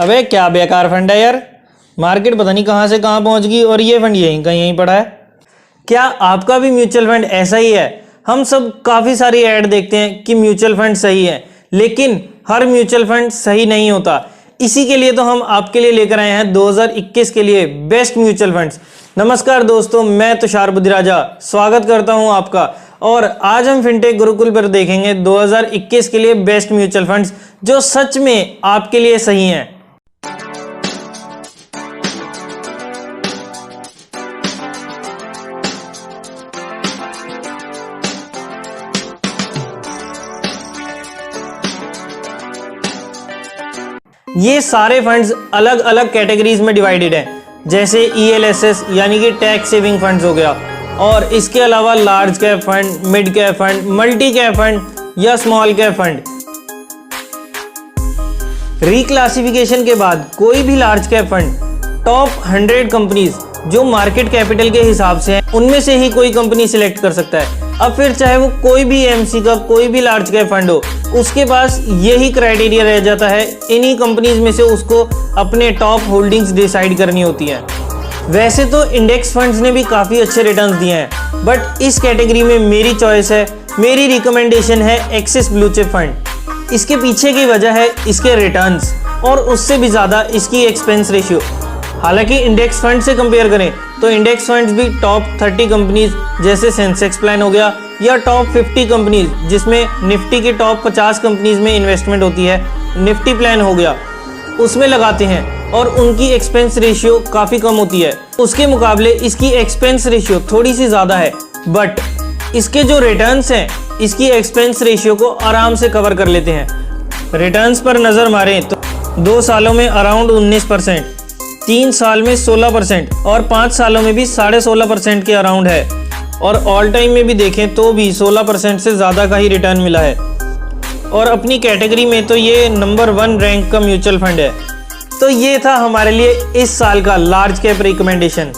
अबे क्या बेकार फंड है यार। मार्केट पता नहीं कहाँ से कहाँ पहुँच गई और ये फंड यहीं का यहीं पड़ा है। क्या आपका भी म्यूचुअल फंड ऐसा ही है? हम सब काफ़ी सारी ऐड देखते हैं कि म्यूचुअल फंड सही है, लेकिन हर म्यूचुअल फंड सही नहीं होता। इसी के लिए तो हम आपके लिए लेकर आए हैं 2021 के लिए बेस्ट म्यूचुअल फंड्स। नमस्कार दोस्तों, मैं तुषार बुद्धिराजा स्वागत करता हूं आपका। और आज हम फिनटेक गुरुकुल पर देखेंगे 2021 के लिए बेस्ट म्यूचुअल फंड्स जो सच में आपके लिए सही हैं। ये सारे फंड्स अलग अलग कैटेगरीज में डिवाइडेड हैं, जैसे ELSS यानी कि टैक्स सेविंग फंड्स हो गया, और इसके अलावा large cap fund, mid cap fund, multi cap fund या स्मॉल कैप फंड। रिक्लासिफिकेशन के बाद कोई भी large cap fund top 100 companies जो मार्केट कैपिटल के हिसाब से हैं, उनमें से ही कोई कंपनी सिलेक्ट कर सकता है। अब फिर चाहे वो कोई भी AMC का कोई भी लार्ज कैप फंड हो, उसके पास यही क्राइटेरिया रह जाता है, इन्हीं कंपनीज में से उसको अपने टॉप होल्डिंग्स डिसाइड करनी होती है। वैसे तो इंडेक्स फंड्स ने भी काफ़ी अच्छे रिटर्न्स दिए हैं, बट इस कैटेगरी में मेरी चॉइस है, मेरी रिकमेंडेशन है एक्सिस ब्लू चिप फंड। इसके पीछे की वजह है इसके रिटर्न्स और उससे भी ज़्यादा इसकी एक्सपेंस रेशियो। हालांकि इंडेक्स फंड से कंपेयर करें तो इंडेक्स फंड्स भी टॉप 30 कंपनीज जैसे सेंसेक्स प्लान हो गया, या टॉप 50 कंपनीज जिसमें निफ्टी के टॉप 50 कंपनीज में इन्वेस्टमेंट होती है, निफ्टी प्लान हो गया, उसमें लगाते हैं और उनकी एक्सपेंस रेशियो काफ़ी कम होती है। उसके मुकाबले इसकी एक्सपेंस रेशियो थोड़ी सी ज़्यादा है, बट इसके जो रिटर्न्स हैं इसकी एक्सपेंस रेशियो को आराम से कवर कर लेते हैं। रिटर्न्स पर नज़र मारें तो 2 सालों में अराउंड 19%, 3 साल में 16% और 5 सालों में भी 16.5% के अराउंड है, और ऑल टाइम में भी देखें तो भी 16% से ज़्यादा का ही रिटर्न मिला है। और अपनी कैटेगरी में तो ये नंबर 1 रैंक का म्यूचुअल फंड है। तो ये था हमारे लिए इस साल का लार्ज कैप रिकमेंडेशन।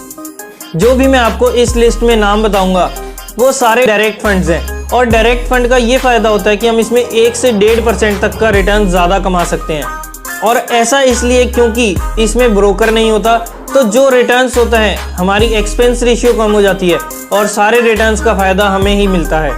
जो भी मैं आपको इस लिस्ट में नाम बताऊंगा वो सारे डायरेक्ट फंड्स हैं, और डायरेक्ट फंड का ये फ़ायदा होता है कि हम इसमें 1 से 1.5% तक का रिटर्न ज़्यादा कमा सकते हैं। और ऐसा इसलिए क्योंकि इसमें ब्रोकर नहीं होता, तो जो रिटर्न्स होता है हमारी एक्सपेंस रेशियो कम हो जाती है और सारे रिटर्न्स का फ़ायदा हमें ही मिलता है।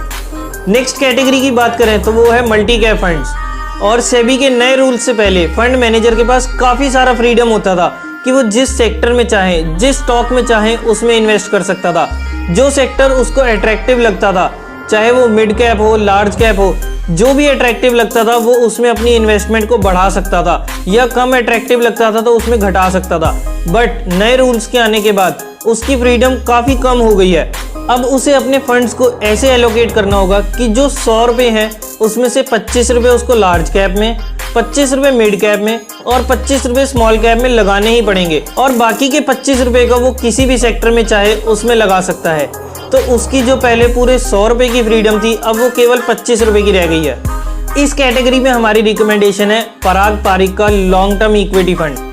नेक्स्ट कैटेगरी की बात करें तो वो है मल्टी कैप फंड्स। और सेबी के नए रूल से पहले फंड मैनेजर के पास काफ़ी सारा फ्रीडम होता था कि वो जिस सेक्टर में चाहे, जिस स्टॉक में चाहे उसमें इन्वेस्ट कर सकता था। जो सेक्टर उसको अट्रैक्टिव लगता था, चाहे वो मिड कैप हो, लार्ज कैप हो, जो भी अट्रैक्टिव लगता था वो उसमें अपनी इन्वेस्टमेंट को बढ़ा सकता था, या कम अट्रैक्टिव लगता था तो उसमें घटा सकता था। बट नए रूल्स के आने के बाद उसकी फ्रीडम काफ़ी कम हो गई है। अब उसे अपने फंड्स को ऐसे एलोकेट करना होगा कि जो 100 रुपये हैं उसमें से 25 रुपये उसको लार्ज कैप में, 25 रुपये मिड कैप में और 25 रुपये स्मॉल कैप में लगाने ही पड़ेंगे, और बाकी के 25 रुपये का वो किसी भी सेक्टर में चाहे उसमें लगा सकता है। तो उसकी जो पहले पूरे 100 रुपये की फ्रीडम थी, अब वो केवल 25 रुपये की रह गई है। इस कैटेगरी में हमारी रिकमेंडेशन है पराग पारिक का लॉन्ग टर्म इक्विटी फंड।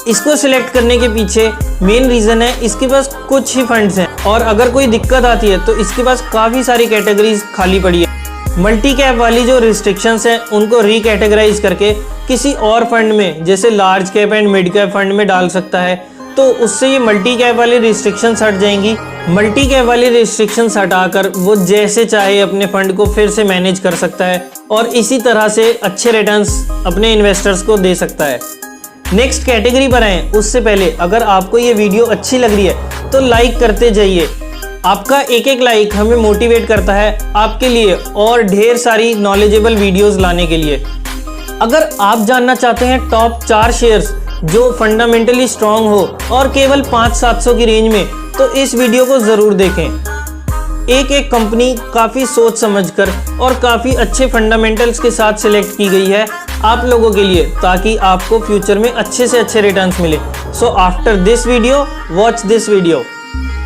इसको सिलेक्ट करने के पीछे मेन रीज़न है इसके पास कुछ ही फंड्स हैं, और अगर कोई दिक्कत आती है तो इसके पास काफ़ी सारी कैटेगरीज खाली पड़ी है। मल्टी कैप वाली जो रिस्ट्रिक्शंस हैं उनको रिकैटेगराइज करके किसी और फंड में, जैसे large cap and mid cap fund में डाल सकता है, तो उससे ये मल्टी कैप वाली रिस्ट्रिक्शंस हट जाएंगी। मल्टी कैप वाली रिस्ट्रिक्शंस हटाकर वो जैसे चाहे अपने फंड को फिर से मैनेज कर सकता है और इसी तरह से अच्छे रिटर्न्स अपने इन्वेस्टर्स को दे सकता है। नेक्स्ट कैटेगरी पर आएं उससे पहले अगर आपको ये वीडियो अच्छी लग रही है तो लाइक करते जाइए। आपका एक एक लाइक हमें मोटिवेट करता है आपके लिए और ढेर सारी नॉलेजेबल वीडियोस लाने के लिए। अगर आप जानना चाहते हैं टॉप 4 शेयर्स जो फंडामेंटली स्ट्रांग हो और केवल 500-700 की रेंज में, तो इस वीडियो को ज़रूर देखें। एक एक कंपनी काफ़ी सोच समझकर और काफ़ी अच्छे फंडामेंटल्स के साथ सिलेक्ट की गई है आप लोगों के लिए, ताकि आपको फ्यूचर में अच्छे से अच्छे रिटर्न्स मिले। So after this video watch this video.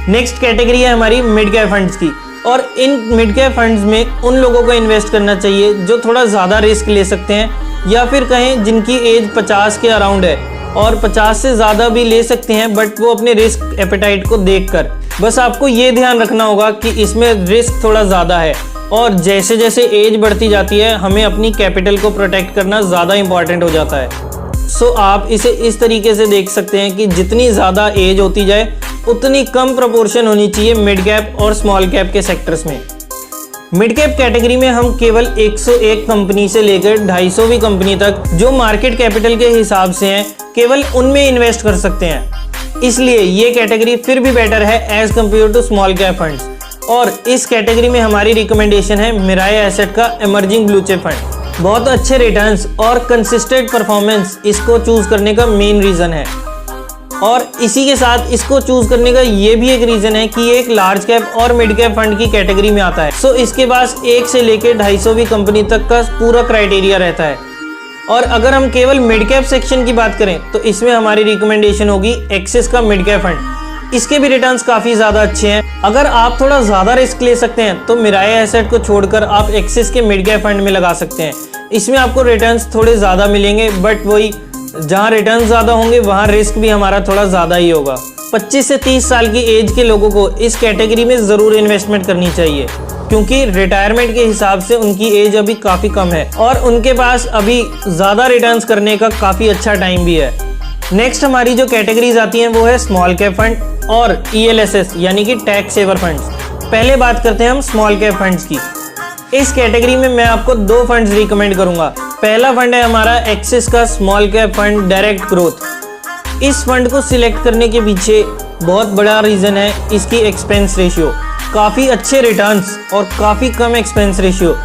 Next category है हमारी मिड कैप फंड्स की, और इन मिड कैप फंड्स में उन लोगों को इन्वेस्ट करना चाहिए जो थोड़ा ज़्यादा रिस्क ले सकते हैं, या फिर कहें जिनकी एज 50 के अराउंड है, और 50 से ज़्यादा भी ले सकते हैं, बट वो अपने रिस्क एपेटाइट को देखकर। बस आपको ये ध्यान रखना होगा कि इसमें रिस्क थोड़ा ज़्यादा है, और जैसे जैसे एज बढ़ती जाती है हमें अपनी कैपिटल को प्रोटेक्ट करना ज़्यादा इंपॉर्टेंट हो जाता है। सो आप इसे इस तरीके से देख सकते हैं कि जितनी ज़्यादा एज होती जाए उतनी कम प्रोपोर्शन होनी चाहिए मिड कैप और स्मॉल कैप के सेक्टर्स में। मिड कैप कैटेगरी में हम केवल 101 कंपनी से लेकर 250वीं कंपनी तक जो मार्केट कैपिटल के हिसाब से हैं केवल उनमें इन्वेस्ट कर सकते हैं। इसलिए ये कैटेगरी फिर भी बेटर है as compare to small cap funds. और इस कैटेगरी में हमारी रिकमेंडेशन है मिराए एसेट का इमर्जिंग ब्लू चिप फंड। बहुत अच्छे रिटर्न्स और कंसिस्टेंट परफॉर्मेंस इसको चूज करने का मेन रीज़न है। और इसी के साथ इसको चूज करने का ये भी एक रीजन है कि ये एक लार्ज कैप और मिड कैप फंड की कैटेगरी में आता है। सो इसके पास 1 से लेकर 250वीं कंपनी तक का पूरा क्राइटेरिया रहता है। और अगर हम केवल मिड कैप सेक्शन की बात करें तो इसमें हमारी रिकमेंडेशन होगी एक्सिस का मिड कैप फंड। इसके भी रिटर्न्स काफ़ी ज़्यादा अच्छे हैं। अगर आप थोड़ा ज़्यादा रिस्क ले सकते हैं तो मिराए एसेट को छोड़कर आप एक्सिस के मिड कैप फंड में लगा सकते हैं। इसमें आपको रिटर्न्स थोड़े ज़्यादा मिलेंगे, बट वही जहाँ रिटर्न ज़्यादा होंगे वहाँ रिस्क भी हमारा थोड़ा ज़्यादा ही होगा। 25 से 30 साल की एज के लोगों को इस कैटेगरी में ज़रूर इन्वेस्टमेंट करनी चाहिए, क्योंकि रिटायरमेंट के हिसाब से उनकी एज अभी काफ़ी कम है और उनके पास अभी ज़्यादा रिटर्न्स करने का काफ़ी अच्छा टाइम भी है। नेक्स्ट हमारी जो कैटेगरीज आती हैं वो है स्मॉल कैप फंड और ELSS यानी कि टैक्स सेवर फंड्स। पहले बात करते हैं हम स्मॉल कैप फंड्स की। इस कैटेगरी में मैं आपको 2 फंड्स रिकमेंड करूंगा। पहला फंड है हमारा एक्सिस का small cap fund direct growth. इस फंड को सिलेक्ट करने के पीछे बहुत बड़ा रीज़न है इसकी एक्सपेंस रेशियो। काफ़ी अच्छे रिटर्न्स और काफ़ी कम एक्सपेंस रेशियो,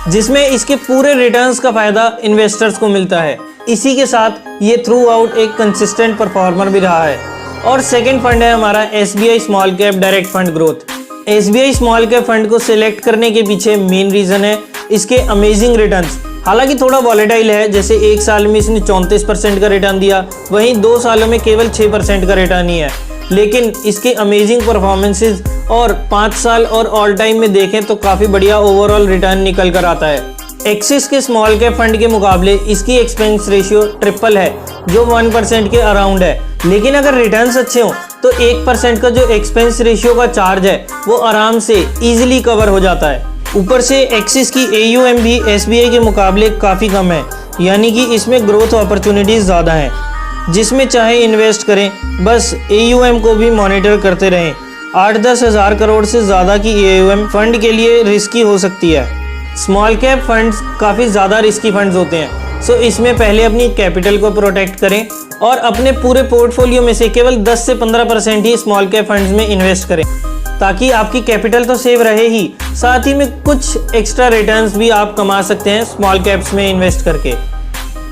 जिसमें इसके पूरे रिटर्न्स का फ़ायदा इन्वेस्टर्स को मिलता है। इसी के साथ ये थ्रू आउट एक कंसिस्टेंट परफॉर्मर भी रहा है। और सेकेंड फंड है हमारा SBI small cap direct fund growth. SBI small cap fund को सिलेक्ट करने के पीछे मेन रीज़न है इसके अमेजिंग रिटर्न्स। हालांकि थोड़ा वॉलेटाइल है, जैसे 1 साल में इसने 34% का रिटर्न दिया, वहीं 2 सालों में केवल 6% का रिटर्न ही है। लेकिन इसके अमेजिंग परफॉर्मेंसेस और 5 साल और ऑल टाइम में देखें तो काफ़ी बढ़िया ओवरऑल रिटर्न निकल कर आता है। एक्सिस के स्मॉल कैप फंड के मुकाबले इसकी एक्सपेंस रेशियो ट्रिपल है, जो 1% के अराउंड है। लेकिन अगर रिटर्न्स अच्छे हों तो 1% का जो एक्सपेंस रेशियो का चार्ज है वो आराम से ईजिली कवर हो जाता है। ऊपर से एक्सिस की AUM भी SBI के मुकाबले काफ़ी कम है, यानी कि इसमें ग्रोथ अपॉर्चुनिटीज़ ज़्यादा हैं। जिसमें चाहे इन्वेस्ट करें, बस AUM को भी मॉनिटर करते रहें। 8-10 हज़ार करोड़ से ज़्यादा की AUM फंड के लिए रिस्की हो सकती है। स्मॉल कैप फंड्स काफ़ी ज़्यादा रिस्की फंड्स होते हैं। सो इसमें पहले अपनी कैपिटल को प्रोटेक्ट करें और अपने पूरे पोर्टफोलियो में से केवल 10 से 15% ही स्मॉल कैप फंड्स में इन्वेस्ट करें, ताकि आपकी कैपिटल तो सेव रहे ही, साथ ही में कुछ एक्स्ट्रा रिटर्न्स भी आप कमा सकते हैं स्मॉल कैप्स में इन्वेस्ट करके।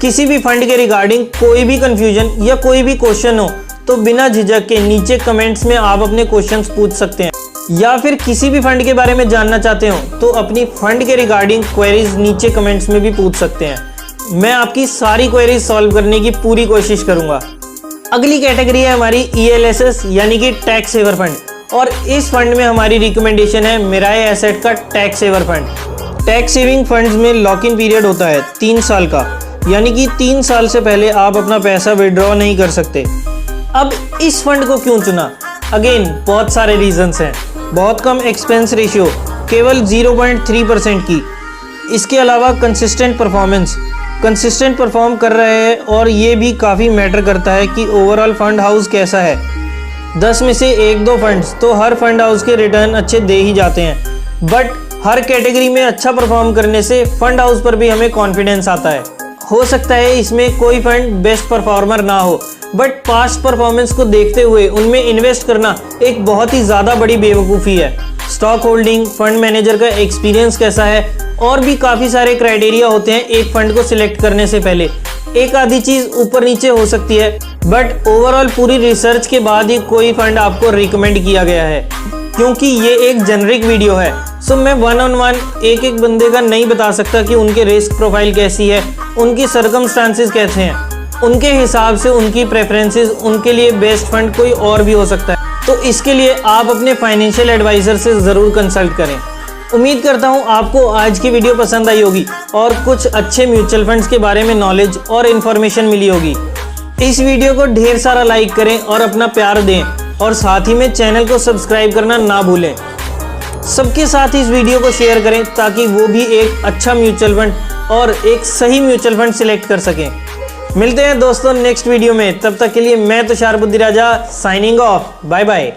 किसी भी फंड के रिगार्डिंग कोई भी कंफ्यूजन या कोई भी क्वेश्चन हो तो बिना झिझक के नीचे कमेंट्स में आप अपने क्वेश्चंस पूछ सकते हैं, या फिर किसी भी फंड के बारे में जानना चाहते हो तो अपनी फंड के रिगार्डिंग क्वेरीज नीचे कमेंट्स में भी पूछ सकते हैं। मैं आपकी सारी क्वेरीज सॉल्व करने की पूरी कोशिश करूंगा। अगली कैटेगरी है हमारी ELSS यानी कि टैक्स सेवर फंड, और इस फंड में हमारी रिकमेंडेशन है मिराए एसेट का tax saver fund. Tax saving funds में लॉक इन पीरियड होता है 3 साल का, यानी कि 3 साल से पहले आप अपना पैसा विड्रॉ नहीं कर सकते। अब इस फंड को क्यों चुना? अगेन बहुत सारे रीजंस हैं। बहुत कम एक्सपेंस रेशियो, केवल 0.3% की। इसके अलावा कंसिस्टेंट परफॉर्म कर रहे हैं, और ये भी काफ़ी मैटर करता है कि ओवरऑल फंड हाउस कैसा है। 10 में से 1-2 फंड्स तो हर फंड हाउस के रिटर्न अच्छे दे ही जाते हैं, बट हर कैटेगरी में अच्छा परफॉर्म करने से फंड हाउस पर भी हमें कॉन्फिडेंस आता है। हो सकता है इसमें कोई फंड बेस्ट परफॉर्मर ना हो, बट पास्ट परफॉर्मेंस को देखते हुए उनमें इन्वेस्ट करना एक बहुत ही ज़्यादा बड़ी बेवकूफ़ी है। स्टॉक होल्डिंग, फंड मैनेजर का एक्सपीरियंस कैसा है, और भी काफ़ी सारे क्राइटेरिया होते हैं एक फंड को सिलेक्ट करने से पहले। एक आधी चीज़ ऊपर नीचे हो सकती है, बट ओवरऑल पूरी रिसर्च के बाद ही कोई फंड आपको रिकमेंड किया गया है। क्योंकि ये एक जेनरिक वीडियो है, सो मैं 1-on-1 एक बंदे का नहीं बता सकता कि उनके रिस्क प्रोफाइल कैसी है, उनकी सर्कमस्टांसेस कैसे हैं। उनके हिसाब से उनकी प्रेफरेंसेस, उनके लिए बेस्ट फंड कोई और भी हो सकता है। तो इसके लिए आप अपने फाइनेंशियल एडवाइज़र से ज़रूर कंसल्ट करें। उम्मीद करता हूँ आपको आज की वीडियो पसंद आई होगी और कुछ अच्छे म्यूचुअल फंड्स के बारे में नॉलेज और इन्फॉर्मेशन मिली होगी। इस वीडियो को ढेर सारा लाइक करें और अपना प्यार दें, और साथ ही में चैनल को सब्सक्राइब करना ना भूलें। सबके साथ इस वीडियो को शेयर करें ताकि वो भी एक अच्छा म्यूचुअल फंड और एक सही म्यूचुअल फंड सिलेक्ट कर सकें। मिलते हैं दोस्तों नेक्स्ट वीडियो में, तब तक के लिए मैं Tushar Buddhi Raja signing off. Bye bye.